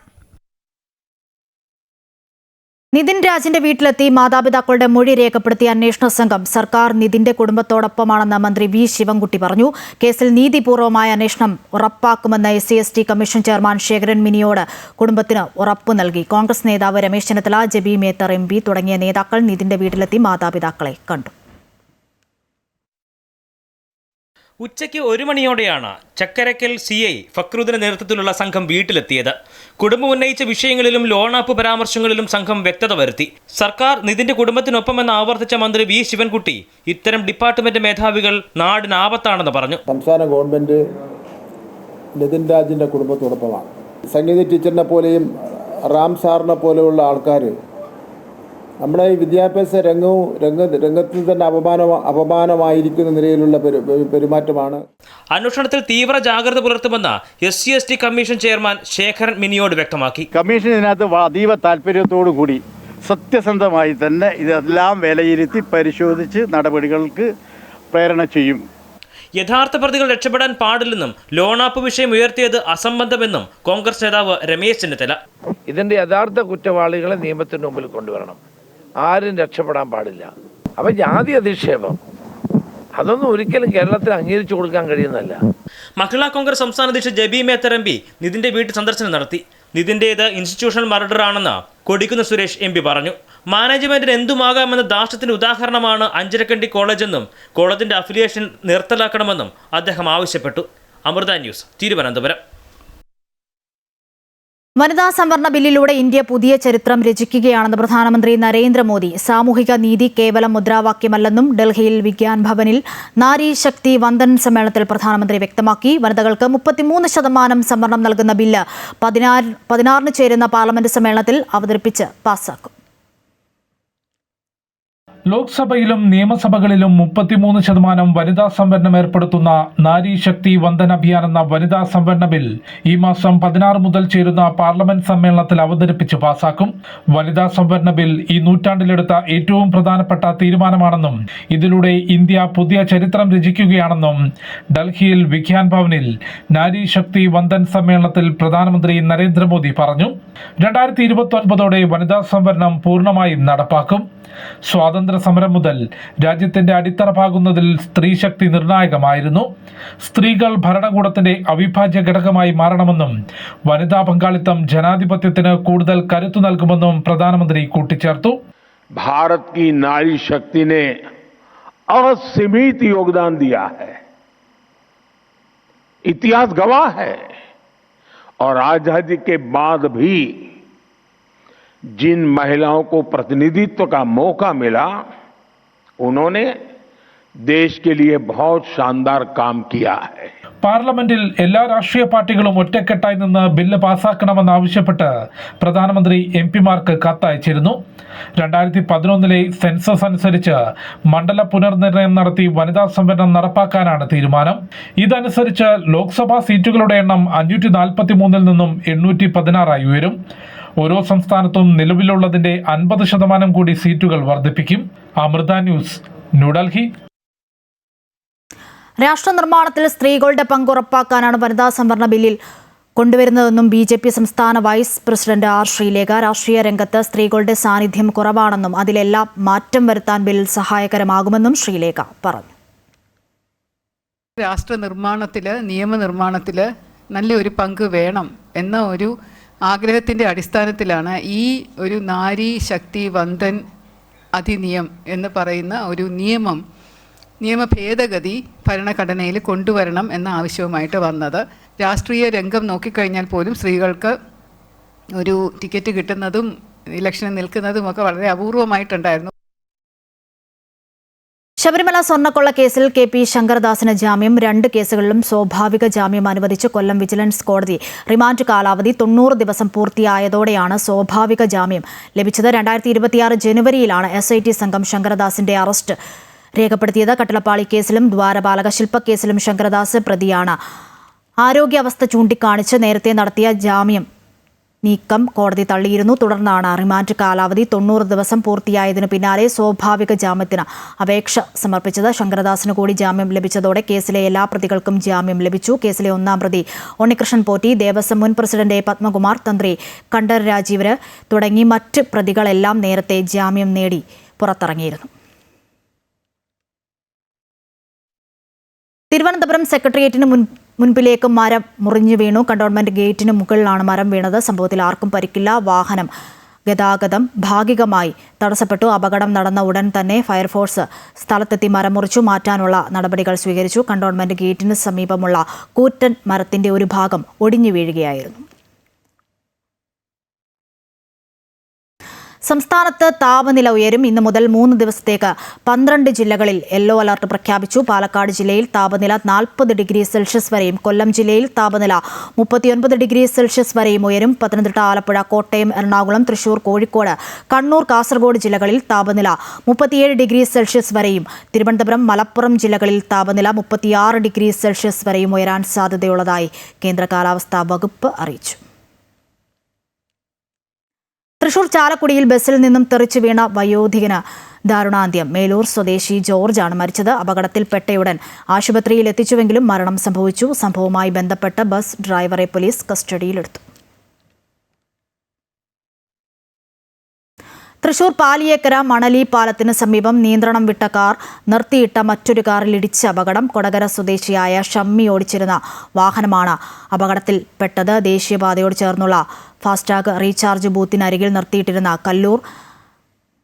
[SPEAKER 1] നിതിൻ രാജിന്റെ വീട്ടിലെത്തി മാതാപിതാക്കളുടെ മൊഴി രേഖപ്പെടുത്തിയ അന്വേഷണ സംഘം സർക്കാർ നിതിന്റെ കുടുംബത്തോടൊപ്പമാണെന്ന് മന്ത്രി വി ശിവൻകുട്ടി പറഞ്ഞു. കേസിൽ നീതിപൂർവമായ അന്വേഷണം ഉറപ്പാക്കുമെന്ന് SC/ST കമ്മീഷൻ ചെയർമാൻ ശേഖരൻ മിനിയോട് കുടുംബത്തിന് ഉറപ്പു നൽകി. കോൺഗ്രസ് നേതാവ് രമേശ് ചെന്നിത്തല, ജബി മേത്തർ MP തുടങ്ങിയ നേതാക്കൾ നിതിന്റെ വീട്ടിലെത്തി മാതാപിതാക്കളെ കണ്ടു.
[SPEAKER 10] ഉച്ചയ്ക്ക് 1 മണിയോടെയാണ് ചക്കരക്കൽ CI ഫക്രുദ്ദിന്റെ നേതൃത്വത്തിലുള്ള സംഘം വീട്ടിലെത്തിയത്. കുടുംബം ഉന്നയിച്ച വിഷയങ്ങളിലും ലോണാപ്പ് പരാമർശങ്ങളിലും സംഘം വ്യക്തത വരുത്തി. സർക്കാർ നിതിന്റെ കുടുംബത്തിനൊപ്പമെന്ന് ആവർത്തിച്ച മന്ത്രി വി ശിവൻകുട്ടി ഇത്തരം ഡിപ്പാർട്ട്മെന്റ് മേധാവികൾ നാടിന് ആപത്താണെന്ന് പറഞ്ഞു.
[SPEAKER 11] സംസ്ഥാന ഗവൺമെന്റ് നിതിൻ രാജിന്റെ കുടുംബത്തോടൊപ്പമാണ്. സംഗീത ടീച്ചറിനെ പോലെയും റാം സാറിനെ പോലെയുള്ള ആൾക്കാർ നമ്മുടെ ഈ വിദ്യാഭ്യാസ രംഗത്തിൽ തന്നെ അപമാനമായിരിക്കുന്ന നിലയിലുള്ള പെരുമാറ്റമാണ്.
[SPEAKER 10] അന്വേഷണത്തിൽ തീവ്ര ജാഗ്രത പുലർത്തുമെന്ന് SC/ST കമ്മീഷൻ ചെയർമാൻ ശേഖരൻ മിനിയോട് വ്യക്തമാക്കി.
[SPEAKER 12] കമ്മീഷൻ ഇതിനകത്ത് അതീവ താല്പര്യത്തോടു കൂടി സത്യസന്ധമായി തന്നെ ഇതെല്ലാം വിലയിരുത്തി പരിശോധിച്ച് നടപടികൾക്ക് പ്രേരണ ചെയ്യും.
[SPEAKER 10] യഥാർത്ഥ പ്രതികൾ രക്ഷപ്പെടാൻ പാടില്ലെന്നും ലോണാപ്പ് വിഷയം ഉയർത്തിയത് അസംബന്ധമെന്നും കോൺഗ്രസ് നേതാവ് രമേശ് ചെന്നിത്തല.
[SPEAKER 13] ഇതിന്റെ യഥാർത്ഥ കുറ്റവാളികളെ നിയമത്തിന് മുമ്പിൽ കൊണ്ടുവരണം. ആരും രക്ഷപ്പെടാൻ പാടില്ല. അപ്പം ജാതി അധിക്ഷേപം അതൊന്നും ഒരിക്കലും കേരളത്തിൽ അംഗീകരിച്ചു കൊടുക്കാൻ കഴിയുന്നതല്ല.
[SPEAKER 10] മഹിളാ കോൺഗ്രസ് സംസ്ഥാന അധ്യക്ഷ ജബി മേത്തർ MP നിതിന്റെ വീട്ടിൽ സന്ദർശനം നടത്തി. നിതിന്റേത് ഇൻസ്റ്റിറ്റ്യൂഷണൽ മർഡർ ആണെന്ന് കൊടിക്കുന്ന് സുരേഷ് MP പറഞ്ഞു. മാനേജ്മെന്റിന് എന്തുമാകാമെന്ന ദാഷ്ട്യത്തിന്റെ ഉദാഹരണമാണ് അഞ്ചരക്കണ്ടി കോളേജെന്നും കോളേജിന്റെ അഫിലിയേഷൻ നിർത്തലാക്കണമെന്നും അദ്ദേഹം ആവശ്യപ്പെട്ടു. അമൃത ന്യൂസ്, തിരുവനന്തപുരം.
[SPEAKER 1] വനിതാ സംവരണ ബില്ലിലൂടെ ഇന്ത്യ പുതിയ ചരിത്രം രചിക്കുകയാണെന്ന് പ്രധാനമന്ത്രി നരേന്ദ്രമോദി. സാമൂഹിക നീതി കേവലം മുദ്രാവാക്യമല്ലെന്നും ഡൽഹിയിൽ വിഗ്യാൻ ഭവനിൽ നാരി ശക്തി വന്ദൻ സമ്മേളനത്തിൽ പ്രധാനമന്ത്രി വ്യക്തമാക്കി. വനിതകൾക്ക് 33% സംവരണം നൽകുന്ന ബില്ല് 16 ചേരുന്ന പാർലമെന്റ് സമ്മേളനത്തിൽ അവതരിപ്പിച്ച് പാസാക്കും.
[SPEAKER 14] ലോക്സഭയിലും നിയമസഭകളിലും 33% വനിതാ സംവരണം ഏർപ്പെടുത്തുന്ന നാരി ശക്തി വന്ദൻ അഭിയാൻ എന്ന വനിതാ സംവരണ ബിൽ ഈ മാസം 16 മുതൽ ചേരുന്ന പാർലമെന്റ് സമ്മേളനത്തിൽ അവതരിപ്പിച്ച് പാസാക്കും. വനിതാ സംവരണ ബിൽ ഈ നൂറ്റാണ്ടിലെടുത്ത ഏറ്റവും പ്രധാനപ്പെട്ട തീരുമാനമാണെന്നും ഇതിലൂടെ ഇന്ത്യ പുതിയ ചരിത്രം രചിക്കുകയാണെന്നും ഡൽഹിയിൽ വിഗ്യാൻ ഭവനിൽ നാരി ശക്തി വന്ദൻ സമ്മേളനത്തിൽ പ്രധാനമന്ത്രി നരേന്ദ്രമോദി പറഞ്ഞു. 2029 വനിതാ സംവരണം പൂർണ്ണമായും നടപ്പാക്കും. സ്വാതന്ത്ര്യ സമരം മുതൽ രാജ്യത്തിന്റെ അടിത്തറ പാകുന്നതിൽ സ്ത്രീശക്തി നിർണായകമായിരുന്നു. സ്ത്രീകൾ ഭരണകൂടത്തിന്റെ അവിഭാജ്യ ഘടകമായി മാറണമെന്നും വനിതാ പങ്കാളിത്തം ജനാധിപത്യത്തിന് കൂടുതൽ കരുത്തു നൽകുമെന്നും പ്രധാനമന്ത്രി കൂട്ടിച്ചേർത്തു.
[SPEAKER 13] भारत की नारी शक्ति ने असीमित योगदान दिया है. इतिहास गवाह है. और आजादी के बाद भी जिन महिलाओं को प्रतिनिधित्व का मौका मिला उन्होंने देश के लिए बहुत शानदार काम किया है.
[SPEAKER 14] പാർലമെന്റിൽ എല്ലാ രാഷ്ട്രീയ പാർട്ടികളും ഒറ്റക്കെട്ടായി നിന്ന് ബില്ല് പാസാക്കണമെന്നാവശ്യപ്പെട്ട് പ്രധാനമന്ത്രി MP-മാർക്ക് കത്തയച്ചിരുന്നു. 2011 സെൻസസ് അനുസരിച്ച് മണ്ഡല പുനർനിർണയം നടത്തി വനിതാ സംവരണം നടപ്പാക്കാനാണ് തീരുമാനം. ഇതനുസരിച്ച് ലോക്സഭാ സീറ്റുകളുടെ എണ്ണം 543 നിന്നും 816 ഉയരും. ഓരോ സംസ്ഥാനത്തും നിലവിലുള്ളതിന്റെ 50% കൂടി സീറ്റുകൾ വർദ്ധിപ്പിക്കും. അമൃത ന്യൂസ്, ന്യൂഡൽഹി.
[SPEAKER 1] രാഷ്ട്ര നിർമ്മാണത്തിൽ സ്ത്രീകളുടെ പങ്ക് ഉറപ്പാക്കാനാണ് വനിതാ സംവരണ ബില്ലിൽ കൊണ്ടുവരുന്നതെന്നും BJP സംസ്ഥാന വൈസ് പ്രസിഡന്റ് R. ശ്രീലേഖ. രാഷ്ട്രീയ രംഗത്ത് സ്ത്രീകളുടെ സാന്നിധ്യം കുറവാണെന്നും അതിലെല്ലാം മാറ്റം വരുത്താൻ ബിൽ സഹായകരമാകുമെന്നും ശ്രീലേഖ പറഞ്ഞു.
[SPEAKER 15] രാഷ്ട്ര നിർമ്മാണത്തിൽ, നിയമനിർമ്മാണത്തിൽ നല്ലൊരു പങ്ക് വേണം എന്ന ഒരു ആഗ്രഹത്തിൻ്റെ അടിസ്ഥാനത്തിലാണ് ഈ ഒരു നാരി ശക്തി വന്ദൻ അധിനിയം എന്ന് പറയുന്ന ഒരു നിയമ ഭേദഗതി ഭരണഘടനയിൽ കൊണ്ടുവരണം എന്ന ആവശ്യവുമായിട്ട് വന്നത്. രാഷ്ട്രീയ രംഗം നോക്കിക്കഴിഞ്ഞാൽ പോലും സ്ത്രീകൾക്ക് ഒരു ടിക്കറ്റ് കിട്ടുന്നതും ഇലക്ഷന് നിൽക്കുന്നതുമൊക്കെ വളരെ അപൂർവമായിട്ടുണ്ടായിരുന്നു.
[SPEAKER 1] ശബരിമല സ്വർണ്ണക്കൊള്ള കേസിൽ KP ശങ്കരദാസിന് ജാമ്യം. 2 കേസുകളിലും സ്വാഭാവിക ജാമ്യം അനുവദിച്ച് കൊല്ലം വിജിലൻസ് കോടതി. റിമാൻഡ് കാലാവധി 90 ദിവസം പൂർത്തിയായതോടെയാണ് സ്വാഭാവിക ജാമ്യം ലഭിച്ചത്. 2026 ജനുവരിയിലാണ് SIT സംഘം ശങ്കരദാസിന്റെ അറസ്റ്റ് രേഖപ്പെടുത്തിയത്. കട്ടിളപ്പാളി കേസിലും ദ്വാരപാലക ശില്പക്കേസിലും ശങ്കരദാസ് പ്രതിയാണ്. ആരോഗ്യാവസ്ഥ ചൂണ്ടിക്കാണിച്ച് നേരത്തെ നടത്തിയ ജാമ്യം നീക്കം കോടതി തള്ളിയിരുന്നു. തുടർന്നാണ് റിമാൻഡ് കാലാവധി 90 ദിവസം പൂർത്തിയായതിനു പിന്നാലെ സ്വാഭാവിക ജാമ്യത്തിന് അപേക്ഷ സമർപ്പിച്ചത്. ശങ്കരദാസിന് കൂടി ജാമ്യം ലഭിച്ചതോടെ കേസിലെ എല്ലാ പ്രതികൾക്കും ജാമ്യം ലഭിച്ചു. കേസിലെ ഒന്നാം പ്രതി ഉണ്ണികൃഷ്ണൻ പോറ്റി, ദേവസ്വം മുൻ പ്രസിഡന്റ് പത്മകുമാർ, തന്ത്രി കണ്ഠർ രാജീവര് തുടങ്ങി മറ്റ് പ്രതികളെല്ലാം നേരത്തെ ജാമ്യം നേടി പുറത്തിറങ്ങിയിരുന്നു. തിരുവനന്തപുരം സെക്രട്ടേറിയറ്റിന് മുൻപിലേക്ക് മരം മുറിഞ്ഞു വീണു. കണ്ടോൺമെന്റ് ഗേറ്റിന് മുകളിലാണ് മരം വീണത്. സംഭവത്തിൽ ആർക്കും പരിക്കില്ല. വാഹനം ഗതാഗതം ഭാഗികമായി തടസ്സപ്പെട്ടു. അപകടം നടന്ന ഉടൻ തന്നെ ഫയർഫോഴ്സ് സ്ഥലത്തെത്തി മരം മുറിച്ചു മാറ്റാനുള്ള നടപടികൾ സ്വീകരിച്ചു. കണ്ടോൺമെന്റ് ഗേറ്റിന് സമീപമുള്ള കൂറ്റൻ മരത്തിന്റെ ഒരു ഭാഗം ഒടിഞ്ഞു വീഴുകയായിരുന്നു. സംസ്ഥാനത്ത് താപനില ഉയരും. ഇന്ന് മുതൽ 3 ദിവസത്തേക്ക് 12 ജില്ലകളിൽ യെല്ലോ അലർട്ട് പ്രഖ്യാപിച്ചു. പാലക്കാട് ജില്ലയിൽ താപനില 40 ഡിഗ്രി സെൽഷ്യസ് വരെയും, കൊല്ലം ജില്ലയിൽ താപനില 39 ഡിഗ്രി സെൽഷ്യസ് വരെയും ഉയരും. പത്തനംതിട്ട, ആലപ്പുഴ, കോട്ടയം, എറണാകുളം, തൃശൂർ, കോഴിക്കോട്, കണ്ണൂർ, കാസർഗോഡ് ജില്ലകളിൽ താപനില 37 ഡിഗ്രി സെൽഷ്യസ് വരെയും, തിരുവനന്തപുരം, മലപ്പുറം ജില്ലകളിൽ താപനില 36 ഡിഗ്രി സെൽഷ്യസ് വരെയും ഉയരാൻ സാധ്യതയുള്ളതായി കേന്ദ്ര കാലാവസ്ഥാ വകുപ്പ് അറിയിച്ചു. തൃശൂർ ചാലക്കുടിയിൽ ബസ്സിൽ നിന്നും തെറിച്ചു വീണ വയോധികന് ദാരുണാന്ത്യം. മേലൂർ സ്വദേശി ജോർജാണ് മരിച്ചത്. അപകടത്തിൽപ്പെട്ടയുടൻ ആശുപത്രിയിൽ എത്തിച്ചുവെങ്കിലും മരണം സംഭവിച്ചു. സംഭവവുമായി ബന്ധപ്പെട്ട് ബസ് ഡ്രൈവറെ പോലീസ് കസ്റ്റഡിയിലെടുത്തു. തൃശൂർ പാലിയേക്കര മണലി പാലത്തിന് സമീപം നിയന്ത്രണം വിട്ട കാർ നിർത്തിയിട്ട മറ്റൊരു കാറിൽ ഇടിച്ച അപകടം. കൊടകര സ്വദേശിയായ ഷമ്മി ഓടിച്ചിരുന്ന വാഹനമാണ് അപകടത്തിൽപ്പെട്ടത്. ദേശീയപാതയോട് ചേർന്നുള്ള ഫാസ്ടാഗ് റീചാർജ് ബൂത്തിനരികിൽ നിർത്തിയിട്ടിരുന്ന കല്ലൂർ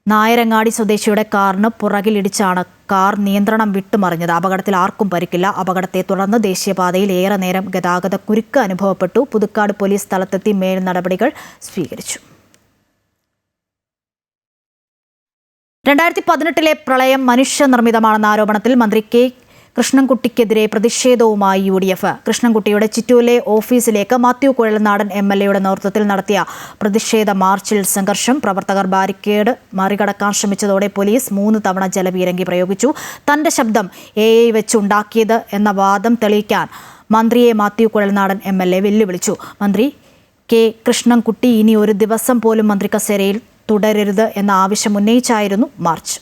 [SPEAKER 1] നായരങ്ങാടി സ്വദേശിയുടെ കാറിന് പുറകിലിടിച്ചാണ് കാർ നിയന്ത്രണം വിട്ടുമറിഞ്ഞത്. അപകടത്തിൽ ആർക്കും പരിക്കില്ല. അപകടത്തെ തുടർന്ന് ദേശീയപാതയിൽ ഏറെ നേരം ഗതാഗത കുരുക്ക് അനുഭവപ്പെട്ടു. പുതുക്കാട് പോലീസ് സ്ഥലത്തെത്തി മേൽ നടപടികൾ സ്വീകരിച്ചു. 2018 പ്രളയം മനുഷ്യനിർമ്മിതമാണെന്ന ആരോപണത്തിൽ മന്ത്രി കെ കൃഷ്ണൻകുട്ടിക്കെതിരെ പ്രതിഷേധവുമായി UDF. കൃഷ്ണൻകുട്ടിയുടെ ചിറ്റൂരിലെ ഓഫീസിലേക്ക് മാത്യു കുഴൽനാടൻ MLA നേതൃത്വത്തിൽ നടത്തിയ പ്രതിഷേധ മാർച്ചിൽ സംഘർഷം. പ്രവർത്തകർ ബാരിക്കേഡ് മറികടക്കാൻ ശ്രമിച്ചതോടെ പോലീസ് 3 തവണ ജലപീരങ്കി പ്രയോഗിച്ചു. തന്റെ ശബ്ദം AI വെച്ചുണ്ടാക്കിയത് എന്ന വാദം തെളിയിക്കാൻ മന്ത്രിയെ മാത്യു കുഴൽനാടൻ MLA വെല്ലുവിളിച്ചു. മന്ത്രി കെ കൃഷ്ണൻകുട്ടി ഇനി ഒരു ദിവസം പോലും മന്ത്രി കസേരയിൽ തുടരരുത് എന്ന ആവശ്യം ഉന്നയിച്ചായിരുന്നു മാർച്ച്.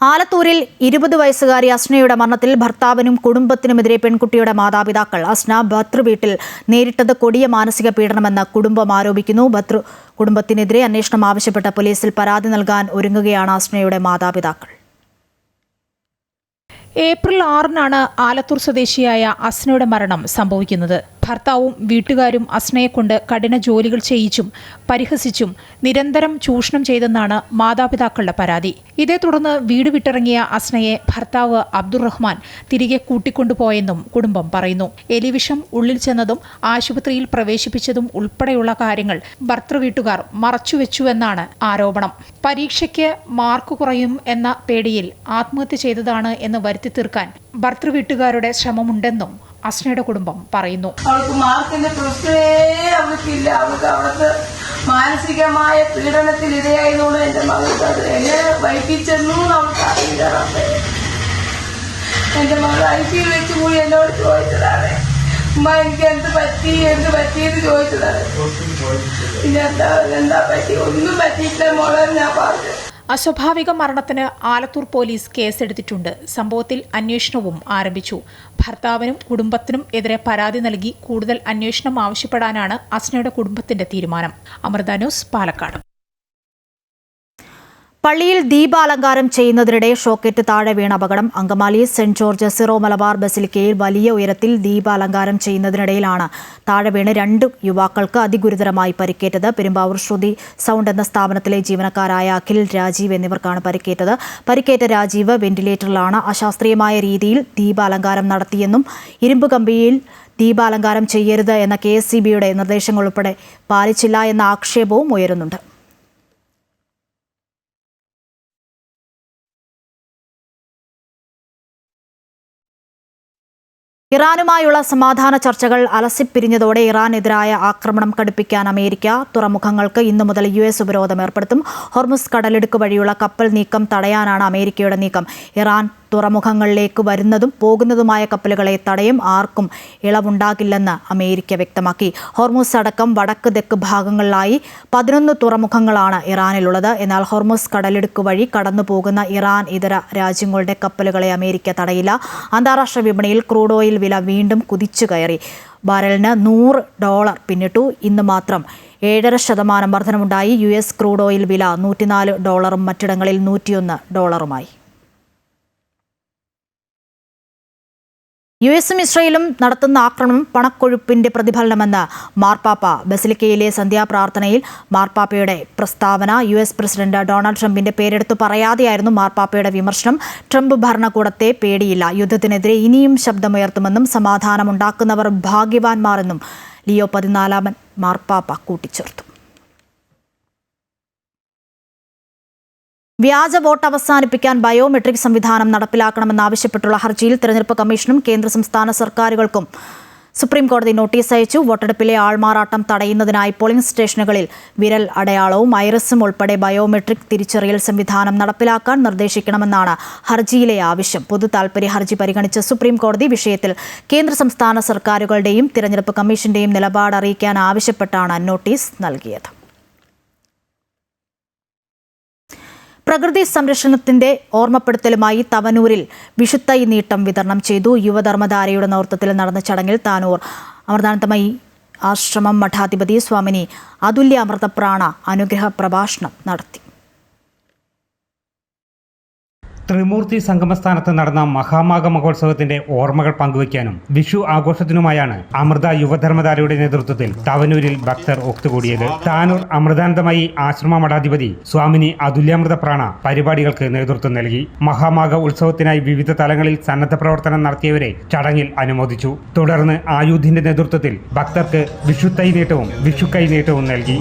[SPEAKER 1] ആലത്തൂരിൽ 20 വയസ്സുകാരി അസ്നയുടെ മരണത്തിൽ ഭർത്താവിനും കുടുംബത്തിനുമെതിരെ പെൺകുട്ടിയുടെ മാതാപിതാക്കൾ. അസ്ന ഭർതൃവീട്ടിൽ നേരിട്ടത് കൊടിയ മാനസിക പീഡനമെന്ന് കുടുംബം ആരോപിക്കുന്നു. കുടുംബത്തിനെതിരെ അന്വേഷണം ആവശ്യപ്പെട്ട പോലീസിൽ പരാതി നൽകാൻ ഒരുങ്ങുകയാണ് അസ്നയുടെ മാതാപിതാക്കൾ.
[SPEAKER 16] ഏപ്രിൽ 6-നാണ് ആലത്തൂർ സ്വദേശിയായ അസ്നയുടെ മരണം സംഭവിക്കുന്നത്. ഭർത്താവും വീട്ടുകാരും അസ്നയെക്കൊണ്ട് കഠിന ജോലികൾ ചെയ്യിച്ചും പരിഹസിച്ചും നിരന്തരം ചൂഷണം ചെയ്തെന്നാണ് മാതാപിതാക്കളുടെ പരാതി. ഇതേ തുടർന്ന് വീട് വിട്ടിറങ്ങിയ അസ്നയെ ഭർത്താവ് അബ്ദുറഹ്മാൻ തിരികെ കൂട്ടിക്കൊണ്ടുപോയെന്നും കുടുംബം പറയുന്നു. എലിവിഷം ഉള്ളിൽ ചെന്നതും ആശുപത്രിയിൽ പ്രവേശിപ്പിച്ചതും ഉൾപ്പെടെയുള്ള കാര്യങ്ങൾ ഭർത്തൃവീട്ടുകാർ മറച്ചുവെച്ചുവെന്നാണ് ആരോപണം. പരീക്ഷയ്ക്ക് മാർക്ക് കുറയും എന്ന പേടിയിൽ ആത്മഹത്യ ചെയ്തതാണ് എന്ന് വരുത്തി തീർക്കാൻ ഭർത്തൃവീട്ടുകാരുടെ ശ്രമമുണ്ടെന്നും അസ്നയുടെ കുടുംബം പറയുന്നു.
[SPEAKER 17] അവൾക്ക് മാർക്കിന്റെ പ്രശ്നമേ അവൾക്കില്ല. അവൾക്ക് അവിടുത്തെ മാനസികമായ പീഡനത്തിൽ ഇരയായതുകൊണ്ട് എന്റെ മകൾക്ക് അത് എങ്ങനെ വൈകിച്ചെന്നും അവൾക്ക് അറിയില്ല. എന്റെ മകൾ ICU വെച്ച് പോയി എന്നോട് ചോദിച്ചതാണ്, ഉമ്മ എനിക്ക് എന്ത് പറ്റിയെന്ന് ചോദിച്ചതാണ്. പിന്നെ എന്താ പറ്റി, ഒന്നും പറ്റിയില്ല മോളെ ഞാൻ പറഞ്ഞു.
[SPEAKER 16] അസ്വാഭാവിക മരണത്തിന് ആലത്തൂർ പോലീസ് കേസെടുത്തിട്ടുണ്ട്. സംഭവത്തിൽ അന്വേഷണവും ആരംഭിച്ചു. ഭർത്താവിനും കുടുംബത്തിനും എതിരെ പരാതി നൽകി കൂടുതൽ അന്വേഷണം ആവശ്യപ്പെടാനാണ് അസ്നയുടെ കുടുംബത്തിന്റെ തീരുമാനം. അമൃത ന്യൂസ്, പാലക്കാട്.
[SPEAKER 1] പള്ളിയിൽ ദീപാലങ്കാരം ചെയ്യുന്നതിനിടെ ഷോക്കേറ്റ് താഴെ വീണ അപകടം. അങ്കമാലി സെന്റ് ജോർജ് സിറോ മലബാർ ബസിലിക്കയിൽ വലിയ ഉയരത്തിൽ ദീപാലങ്കാരം ചെയ്യുന്നതിനിടയിലാണ് താഴെ വീണ് 2 യുവാക്കൾക്ക് അതിഗുരുതരമായി പരിക്കേറ്റത്. പെരുമ്പാവൂർ ശ്രുതി സൗണ്ട് എന്ന സ്ഥാപനത്തിലെ ജീവനക്കാരായ അഖിൽ, രാജീവ് എന്നിവർക്കാണ് പരിക്കേറ്റത്. പരിക്കേറ്റ രാജീവ് വെന്റിലേറ്ററിലാണ്. അശാസ്ത്രീയമായ രീതിയിൽ ദീപാലങ്കാരം നടത്തിയെന്നും ഇരുമ്പ് കമ്പിയിൽ ദീപാലങ്കാരം ചെയ്യരുത് എന്ന KSCBയുടെ നിർദ്ദേശങ്ങൾ ഉൾപ്പെടെ പാലിച്ചില്ല എന്ന ആക്ഷേപവും ഉയരുന്നുണ്ട്. ഇറാനുമായുള്ള സമാധാന ചർച്ചകൾ അലസിപ്പിരിഞ്ഞതോടെ ഇറാനെതിരായ ആക്രമണം കടുപ്പിക്കാൻ അമേരിക്ക തുറമുഖങ്ങൾക്ക് ഇന്നു മുതൽ US ഉപരോധം ഏർപ്പെടുത്തും. ഹോർമുസ് കടലിടുക്ക് വഴിയുള്ള കപ്പൽ നീക്കം തടയാനാണ് അമേരിക്കയുടെ നീക്കം. ഇറാൻ തുറമുഖങ്ങളിലേക്ക് വരുന്നതും പോകുന്നതുമായ കപ്പലുകളെ തടയും. ആർക്കും ഇളവുണ്ടാകില്ലെന്ന് അമേരിക്ക വ്യക്തമാക്കി. ഹോർമുസ് അടക്കം വടക്ക് തെക്ക് ഭാഗങ്ങളിലായി 11 തുറമുഖങ്ങളാണ് ഇറാനിലുള്ളത്. എന്നാൽ ഹോർമുസ് കടലിടുക്ക് വഴി കടന്നു പോകുന്ന ഇറാൻ ഇതര രാജ്യങ്ങളുടെ കപ്പലുകളെ അമേരിക്ക തടയില്ല. അന്താരാഷ്ട്ര വിപണിയിൽ ക്രൂഡ് ഓയിൽ വില വീണ്ടും കുതിച്ചു കയറി. ബാരലിന് $100 പിന്നിട്ടു. ഇന്ന് മാത്രം 7.5% വർധനമുണ്ടായി. US ക്രൂഡ് ഓയിൽ വില $104, മറ്റിടങ്ങളിൽ $101. US-ഉം ഇസ്രയേലും നടത്തുന്ന ആക്രമണം പണക്കൊഴുപ്പിന്റെ പ്രതിഫലനമെന്ന് മാർപ്പാപ്പ. ബസിലിക്കയിലെ സന്ധ്യാപ്രാർത്ഥനയിൽ മാർപ്പാപ്പയുടെ പ്രസ്താവന. US പ്രസിഡന്റ് ഡൊണാൾഡ് ട്രംപിന്റെ പേരെടുത്തു പറയാതെയായിരുന്നു മാർപ്പാപ്പയുടെ വിമർശനം. ട്രംപ് ഭരണകൂടത്തെ പേടിയില്ല, യുദ്ധത്തിനെതിരെ ഇനിയും ശബ്ദമുയർത്തുമെന്നും സമാധാനമുണ്ടാക്കുന്നവർ ഭാഗ്യവാന്മാരെന്നും ലിയോ 14 മാർപ്പാപ്പ കൂട്ടിച്ചേർത്തു. വ്യാജ വോട്ട് അവസാനിപ്പിക്കാൻ ബയോമെട്രിക് സംവിധാനം നടപ്പിലാക്കണമെന്നാവശ്യപ്പെട്ടുള്ള ഹർജിയിൽ തെരഞ്ഞെടുപ്പ് കമ്മീഷനും കേന്ദ്ര സംസ്ഥാന സർക്കാരുകൾക്കും സുപ്രീം കോടതി നോട്ടീസ് അയച്ചു. വോട്ടെടുപ്പിലെ ആൾമാറാട്ടം തടയുന്നതിനായി പോളിംഗ് സ്റ്റേഷനുകളിൽ വിരൽ അടയാളവും ഐറിസും ഉൾപ്പെടെ ബയോമെട്രിക് തിരിച്ചറിയൽ സംവിധാനം നടപ്പിലാക്കാൻ നിർദ്ദേശിക്കണമെന്നാണ് ഹർജിയിലെ ആവശ്യം. പൊതു താൽപര്യ ഹർജി പരിഗണിച്ച സുപ്രീം കോടതി വിഷയത്തിൽ കേന്ദ്ര സംസ്ഥാന സർക്കാരുകളുടെയും തെരഞ്ഞെടുപ്പ് കമ്മീഷന്റെയും നിലപാട് അറിയിക്കാൻ ആവശ്യപ്പെട്ടാണ് നോട്ടീസ് നൽകിയത്. പ്രകൃതി സംരക്ഷണത്തിന്റെ ഓർമ്മപ്പെടുത്തലുമായി തവനൂരിൽ വിഷുത്തൈ നീട്ടം വിതരണം ചെയ്തു. യുവധർമ്മധാരയുടെ നേതൃത്വത്തിൽ നടന്ന ചടങ്ങിൽ താനൂർ അമൃതാനന്ദമയി ആശ്രമം മഠാധിപതി സ്വാമിനി അതുല്യ അമൃതപ്രാണ അനുഗ്രഹ പ്രഭാഷണം നടത്തി.
[SPEAKER 18] ത്രിമൂർത്തി സംഗമസ്ഥാനത്ത് നടന്ന മഹാമാഘ മഹോത്സവത്തിന്റെ ഓർമ്മകൾ പങ്കുവയ്ക്കാനും വിഷു ആഘോഷത്തിനുമായാണ് അമൃത യുവധർമ്മധാരയുടെ നേതൃത്വത്തിൽ തവനൂരിൽ ഭക്തർ ഒത്തുകൂടിയത്. താനൂർ അമൃതാനന്ദമയി ആശ്രമ മഠാധിപതി സ്വാമിനി അതുല്യാമൃത പ്രാണ പരിപാടികൾക്ക് നേതൃത്വം നൽകി. മഹാമാഘ ഉത്സവത്തിനായി വിവിധ തലങ്ങളിൽ സന്നദ്ധ പ്രവർത്തനം നടത്തിയവരെ ചടങ്ങിൽ അനുമോദിച്ചു. തുടർന്ന് ആയുധിന്റെ നേതൃത്വത്തിൽ ഭക്തർക്ക് വിഷുത്തൈ നീട്ടവും വിഷുക്കൈ നീട്ടവും നൽകി.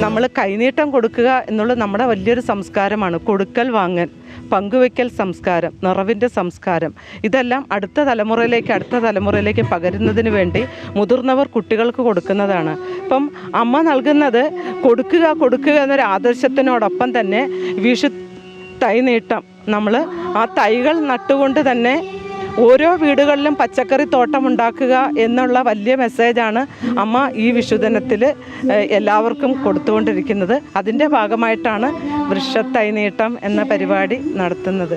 [SPEAKER 19] നമ്മൾ കൈനീട്ടം കൊടുക്കുക എന്നുള്ളത് നമ്മുടെ വലിയൊരു സംസ്കാരമാണ്. കൊടുക്കൽ വാങ്ങൽ, പങ്കുവയ്ക്കൽ സംസ്കാരം, നിറവിൻ്റെ സംസ്കാരം, ഇതെല്ലാം അടുത്ത തലമുറയിലേക്ക് പകരുന്നതിന് വേണ്ടി മുതിർന്നവർ കുട്ടികൾക്ക് കൊടുക്കുന്നതാണ്. ഇപ്പം അമ്മ നൽകുന്നത് കൊടുക്കുക എന്നൊരു ആദർശത്തിനോടൊപ്പം തന്നെ വിഷു തൈ നീട്ടം, നമ്മൾ ആ തൈകൾ നട്ടുകൊണ്ട് തന്നെ ഓരോ വീടുകളിലും പച്ചക്കറി തോട്ടമുണ്ടാക്കുക എന്നുള്ള വലിയ മെസ്സേജാണ് അമ്മ ഈ വിഷുദിനത്തിൽ എല്ലാവർക്കും കൊടുത്തുകൊണ്ടിരിക്കുന്നത്. അതിൻ്റെ ഭാഗമായിട്ടാണ് വൃക്ഷത്തൈ നീട്ടം എന്ന പരിപാടി നടത്തുന്നത്.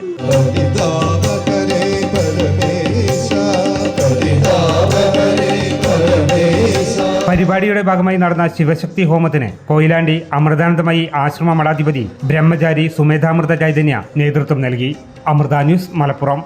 [SPEAKER 18] പരിപാടിയുടെ ഭാഗമായി നടന്ന ശിവശക്തി ഹോമത്തിന് കൊയിലാണ്ടി അമൃതാനന്ദമയി ആശ്രമ മഠാധിപതി ബ്രഹ്മചാരി സുമേധാമൃത ചൈതന്യ നേതൃത്വം നൽകി. അമൃത ന്യൂസ് മലപ്പുറം.